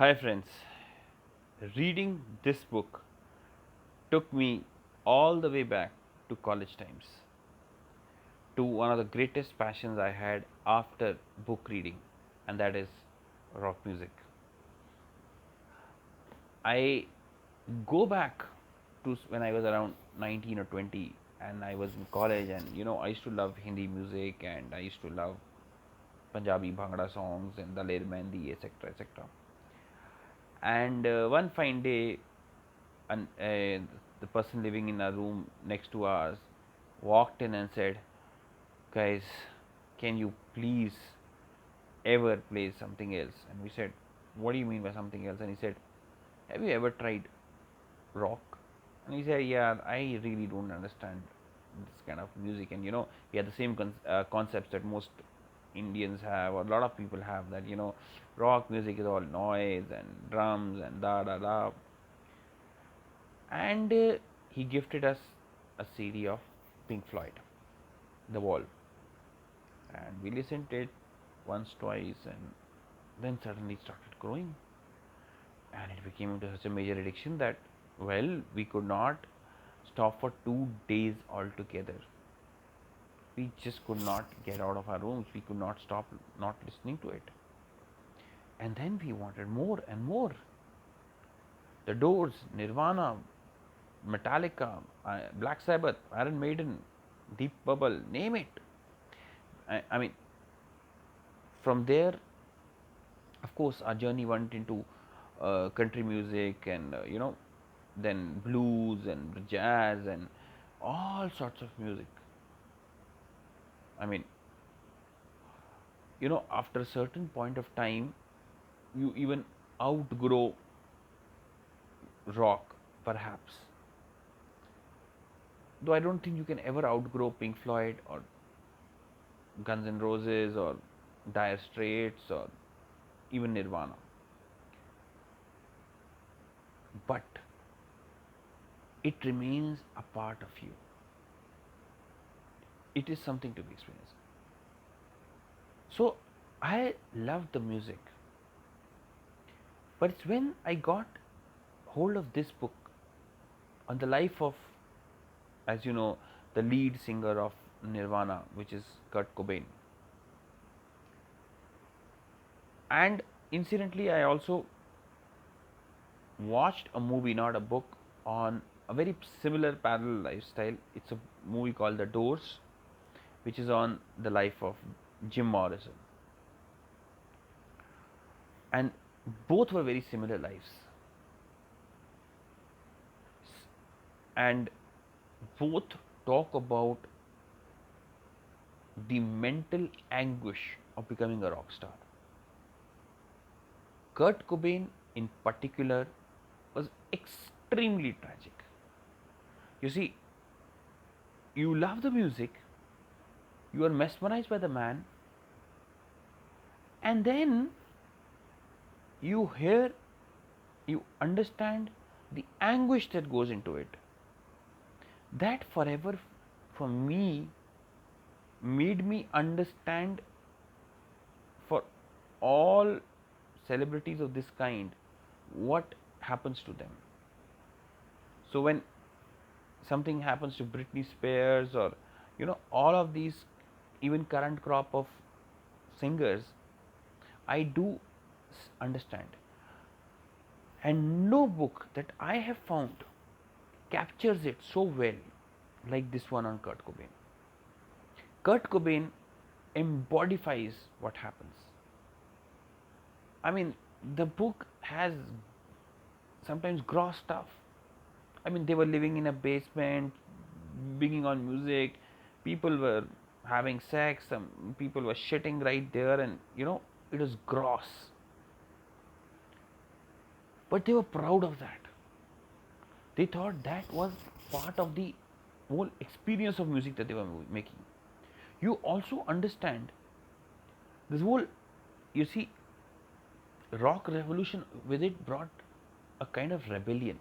Hi, friends. Reading this book took me all the way back to college times, to one of the greatest passions I had after book reading, and that is rock music. I go back to when I was around 19 or 20, and I was in college, and I used to love Hindi music, and I used to love Punjabi Bhangra songs and Daler Mehndi, etc. etc. And one fine day, and the person living in a room next to us walked in and said, "Guys, can you please ever play something else?" And we said, "What do you mean by something else?" And he said, "Have you ever tried rock?" And we said, "Yeah, I really don't understand this kind of music." And we had the same concepts that most Indians have, or a lot of people have, that rock music is all noise and drums and da da da. And he gifted us a CD of Pink Floyd, The Wall, and we listened to it once, twice, and then suddenly it started growing, and it became into such a major addiction that, well, we could not stop for 2 days altogether. We just could not get out of our rooms. We could not stop not listening to it, and then we wanted more and more. The Doors, Nirvana, Metallica, Black Sabbath, Iron Maiden, Deep Purple, name it. I mean, from there, of course, our journey went into country music, and then blues and jazz and all sorts of music. I mean, after a certain point of time, you even outgrow rock, perhaps. Though I don't think you can ever outgrow Pink Floyd or Guns N' Roses or Dire Straits or even Nirvana. But it remains a part of you. It is something to be experienced. So I love the music, but it's when I got hold of this book on the life of, as you know, the lead singer of Nirvana, which is Kurt Cobain. And incidentally, I also watched a movie, not a book, on a very similar parallel lifestyle. It's a movie called The Doors, which is on the life of Jim Morrison. And both were very similar lives. And both talk about the mental anguish of becoming a rock star. Kurt Cobain, in particular, was extremely tragic. You see, you love the music, you are mesmerized by the man, and then you hear, you understand the anguish that goes into it. That forever, for me, made me understand, for all celebrities of this kind, what happens to them. So when something happens to Britney Spears, or all of these, even current crop of singers, I do understand. And no book that I have found captures it so well like this one on Kurt Cobain. Kurt Cobain embodies what happens. I mean, the book has sometimes gross stuff. I mean, they were living in a basement, binging on music. People were having sex. Some people were shitting right there, and it was gross. But they were proud of that. They thought that was part of the whole experience of music that they were making. You also understand this whole, you see, rock revolution with it brought a kind of rebellion.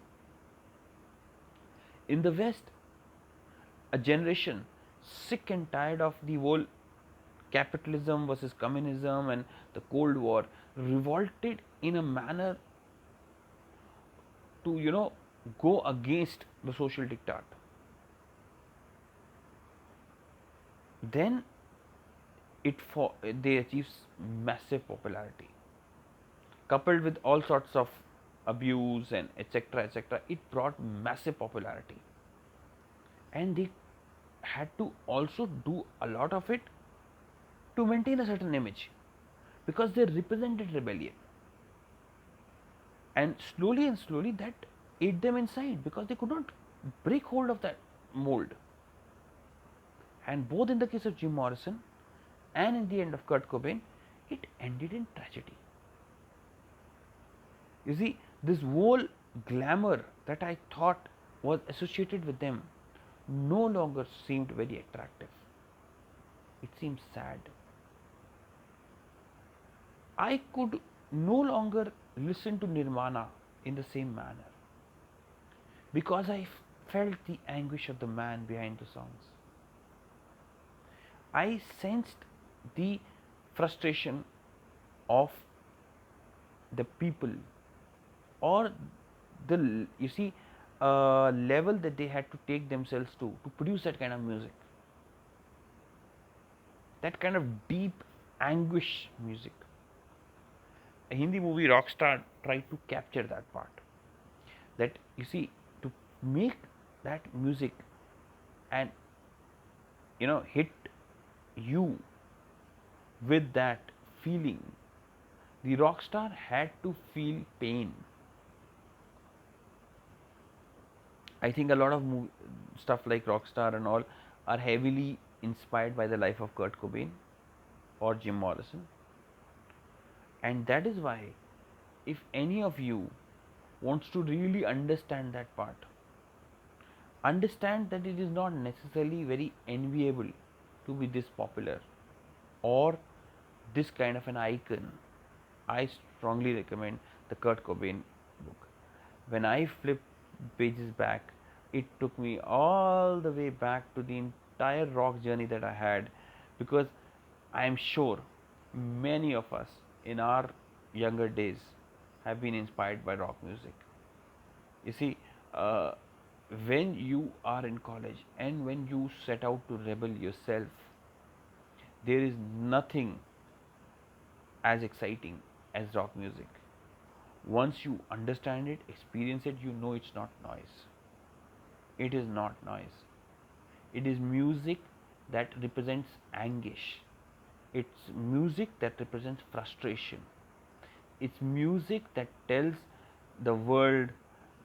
In the West, a generation sick and tired of the whole capitalism versus communism and the Cold War revolted in a manner to go against the social diktat, then they achieve massive popularity, coupled with all sorts of abuse and etc etc. It brought massive popularity, and they had to also do a lot of it to maintain a certain image, because they represented rebellion, and slowly that ate them inside, because they could not break hold of that mold. And both in the case of Jim Morrison and in the end of Kurt Cobain, it ended in tragedy. You see, this whole glamour that I thought was associated with them no longer seemed very attractive. It seemed sad. I could no longer listen to Nirvana in the same manner, because I felt the anguish of the man behind the songs. I sensed the frustration of the people, or the level that they had to take themselves to produce that kind of music, that kind of deep anguish music. A Hindi movie Rockstar tried to capture that part. That to make that music and hit you with that feeling, the rock star had to feel pain. I think a lot of stuff like Rockstar and all are heavily inspired by the life of Kurt Cobain or Jim Morrison, and that is why, if any of you wants to really understand that part, understand that it is not necessarily very enviable to be this popular or this kind of an icon. I strongly recommend the Kurt Cobain book. When I flipped pages back, it took me all the way back to the entire rock journey that I had, because I am sure many of us in our younger days have been inspired by rock music. You see, uh, when you are in college and when you set out to rebel yourself, there is nothing as exciting as rock music. Once you understand it, experience it, you know it's not noise. It is not noise. It is music that represents anguish. It's music that represents frustration. It's music that tells the world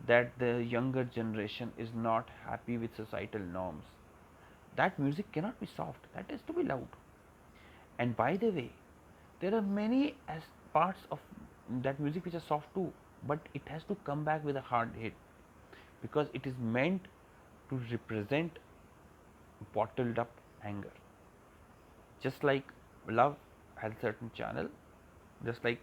that the younger generation is not happy with societal norms. That music cannot be soft, that has to be loud. And by the way, there are many as parts of that music which are soft too, but it has to come back with a hard hit, because it is meant to represent bottled up anger. Just like love has a certain channel, just like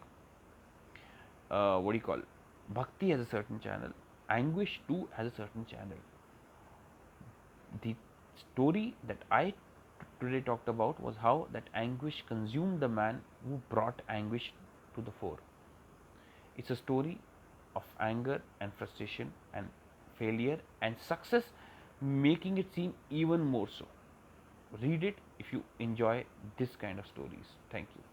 what do you call, bhakti has a certain channel, anguish too has a certain channel. The story that I today talked about was how that anguish consumed the man who brought anguish to the fore. It's a story of anger and frustration and failure and success, making it seem even more so. Read it if you enjoy this kind of stories. Thank you.